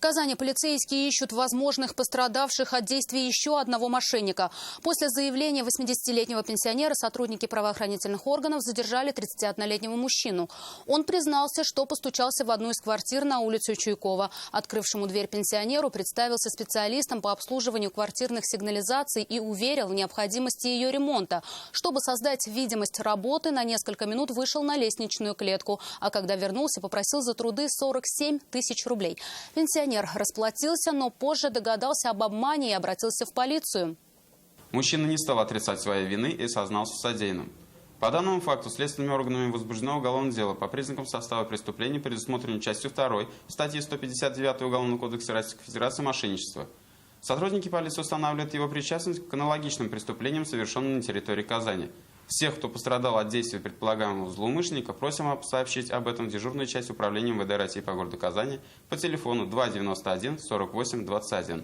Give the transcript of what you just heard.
Казани полицейские ищут возможных пострадавших от действий еще одного мошенника. После заявления 80-летнего пенсионера сотрудники правоохранительных органов задержали 31-летнего мужчину. Он признался, что постучался в одну из квартир на улице Чуйкова. Открывшему дверь пенсионеру представился специалистом по обслуживанию квартирных сигнализаций и уверил в необходимости ее ремонта. Чтобы создать видимость работы, на несколько минут вышел на лестничную клетку, а когда вернулся, попросил за труды 47 тысяч рублей. Пенсионер расплатился, но позже догадался об обмане и обратился в полицию. Мужчина не стал отрицать своей вины и сознался в содеянном. По данному факту следственными органами возбуждено уголовное дело по признакам состава преступления, предусмотренной частью 2 статьи 159 Уголовного кодекса Российской Федерации «Мошенничество». Сотрудники полиции устанавливают его причастность к аналогичным преступлениям, совершенным на территории Казани. Всех, кто пострадал от действий предполагаемого злоумышленника, просим сообщить об этом в дежурную часть управления МВД России по городу Казани по телефону 291 48 21.